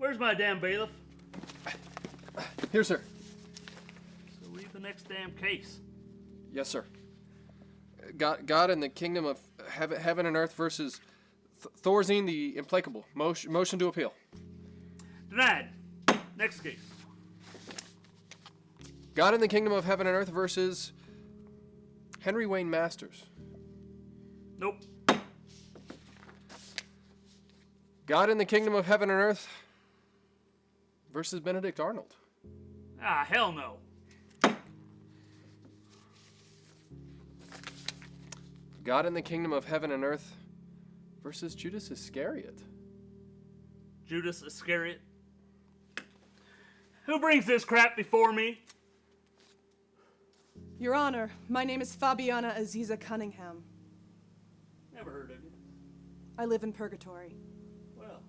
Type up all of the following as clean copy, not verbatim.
Where's my damn bailiff? Here, sir. So read the next damn case. Yes, sir. God in the Kingdom of Heaven and Earth versus Thorazine the Implacable. Motion to appeal. Denied. Next case. God in the Kingdom of Heaven and Earth versus Henry Wayne Masters. Nope. God in the Kingdom of Heaven and Earth versus Benedict Arnold. Ah, hell no. God in the Kingdom of Heaven and Earth versus Judas Iscariot. Judas Iscariot. Who brings this crap before me? Your Honor, my name is Fabiana Aziza Cunningham. Never heard of you. I live in purgatory. Well,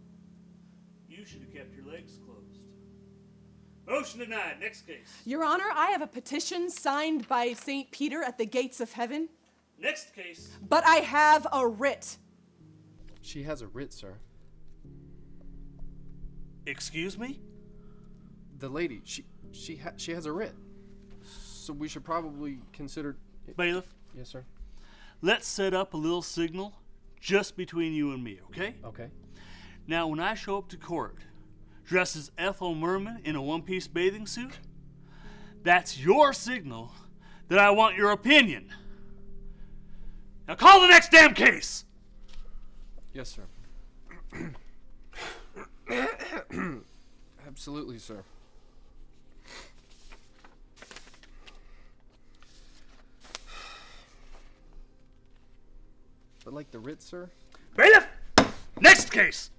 you should have kept your legs closed. Motion denied. Next case. Your Honor, I have a petition signed by St. Peter at the gates of heaven. Next case. But I have a writ. She has a writ, sir. Excuse me? The lady, she has a writ. So we should probably consider... Bailiff? Yes, sir. Let's set up a little signal just between you and me, okay? Okay. Now, when I show up to court, dressed as Ethel Merman in a one-piece bathing suit, that's your signal that I want your opinion. Now call the next damn case! Yes, sir. Absolutely, sir. But like the writ, sir? Bailiff! Next case!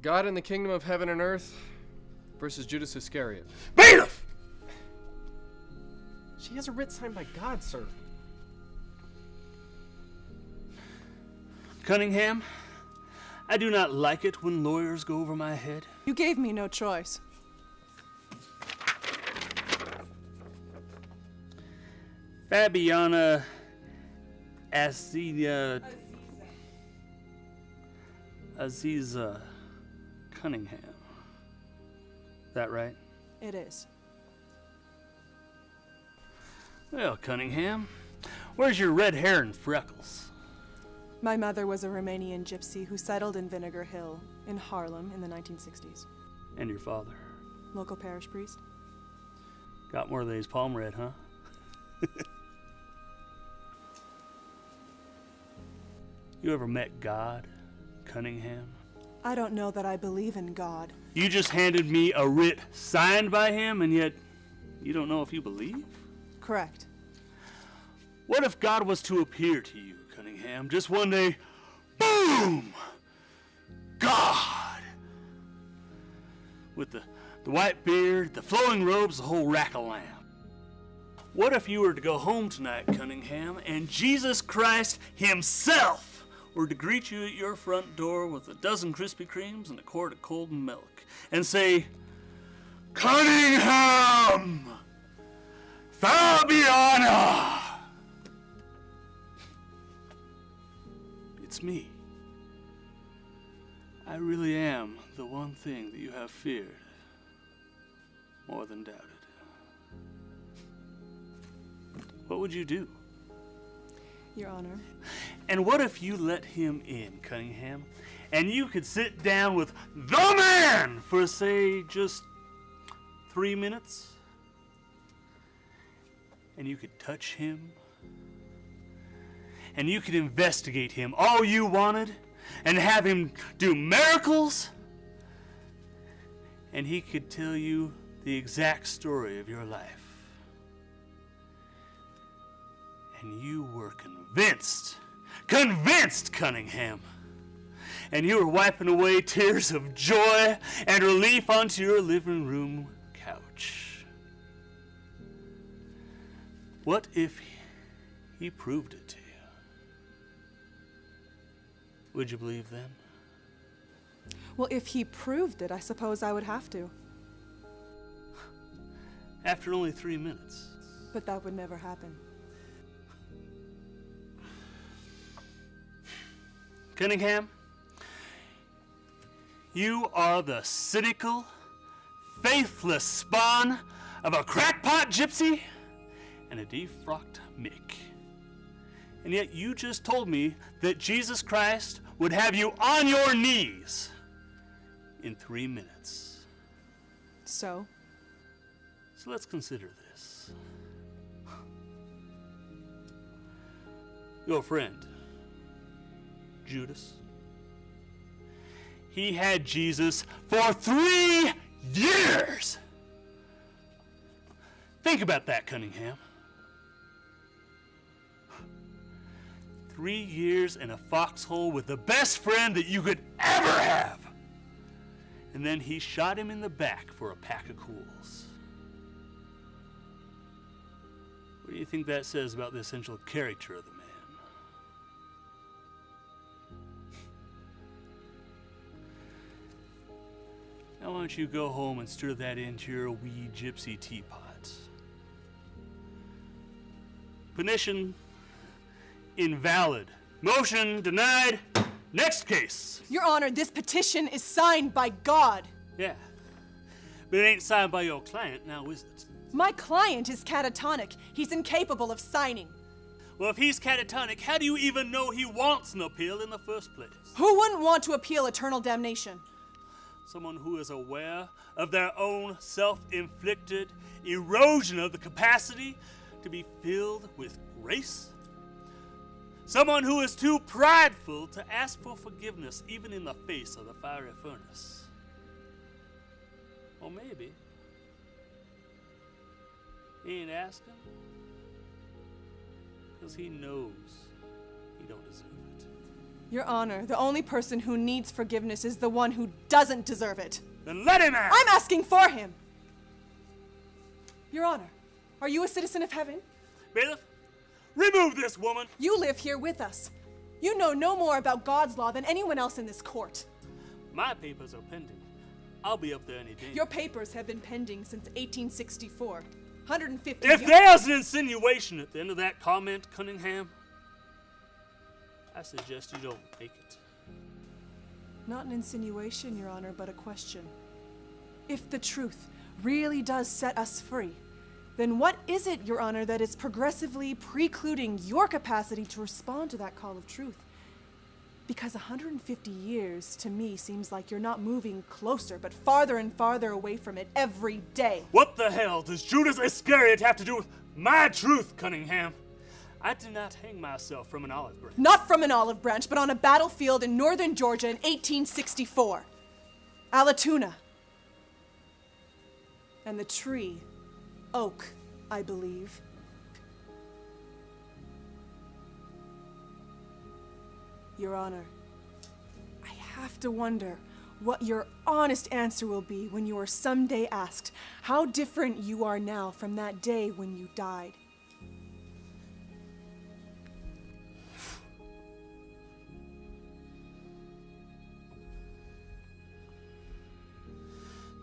God in the Kingdom of Heaven and Earth versus Judas Iscariot. Bailiff! She has a writ signed by God, sir. Cunningham, I do not like it when lawyers go over my head. You gave me no choice. Fabiana Aziza Cunningham. That right? It is. Well, Cunningham, where's your red hair and freckles? My mother was a Romanian gypsy who settled in Vinegar Hill in Harlem in the 1960s. And your father? Local parish priest. Got more than his palm read, huh? You ever met God, Cunningham? I don't know that I believe in God. You just handed me a writ signed by him, and yet you don't know if you believe? Correct. What if God was to appear to you, Cunningham, just one day, boom! God! With the white beard, the flowing robes, the whole rack of lamb. What if you were to go home tonight, Cunningham, and Jesus Christ himself were to greet you at your front door with a dozen Krispy Kremes and a quart of cold milk, and say, Cunningham! Fabiana! It's me. I really am the one thing that you have feared more than doubted. What would you do? Your Honor. And what if you let him in, Cunningham, and you could sit down with the man for, say, just 3 minutes? And you could touch him, and you could investigate him all you wanted, and have him do miracles, and he could tell you the exact story of your life. And you were convinced, Cunningham. And you were wiping away tears of joy and relief onto your living room couch. What if he proved it to you? Would you believe then? Well, if he proved it, I suppose I would have to. After only 3 minutes. But that would never happen. Cunningham, You are the cynical, faithless spawn of a crackpot gypsy and a defrocked Mick. And yet you just told me that Jesus Christ would have you on your knees in 3 minutes. So? So let's consider this. Your friend, Judas, he had Jesus for 3 years. Think about that, Cunningham. 3 years in a foxhole with the best friend that you could ever have. And then he shot him in the back for a pack of cools. What do you think that says about the essential character of the man? Now why don't you go home and stir that into your wee gypsy teapot? Petition invalid. Motion denied. Next case. Your Honor, this petition is signed by God. Yeah. But it ain't signed by your client now, is it? My client is catatonic. He's incapable of signing. Well, if he's catatonic, how do you even know he wants an appeal in the first place? Who wouldn't want to appeal eternal damnation? Someone who is aware of their own self-inflicted erosion of the capacity to be filled with grace? Someone who is too prideful to ask for forgiveness even in the face of the fiery furnace? Or maybe he ain't asking because he knows he don't deserve it. Your Honor, the only person who needs forgiveness is the one who doesn't deserve it. Then let him ask! I'm asking for him! Your Honor, are you a citizen of heaven? Bailiff, remove this woman! You live here with us. You know no more about God's law than anyone else in this court. My papers are pending. I'll be up there any day. Your papers have been pending since 1864. 150 If there's an insinuation at the end of that comment, Cunningham, I suggest you don't make it. Not an insinuation, Your Honor, but a question. If the truth really does set us free, then what is it, Your Honor, that is progressively precluding your capacity to respond to that call of truth? Because 150 years, to me, seems like you're not moving closer, but farther and farther away from it every day. What the hell does Judas Iscariot have to do with my truth, Cunningham? I did not hang myself from an olive branch. Not from an olive branch, but on a battlefield in northern Georgia in 1864. Allatoona. And the tree, oak, I believe. Your Honor, I have to wonder what your honest answer will be when you are someday asked how different you are now from that day when you died.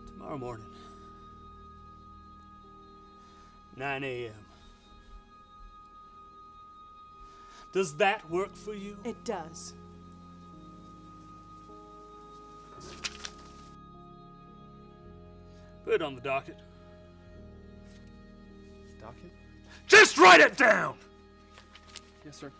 Tomorrow morning, 9 a.m. Does that work for you? It does. Put it on the docket. Docket? Just write it down! Yes, sir.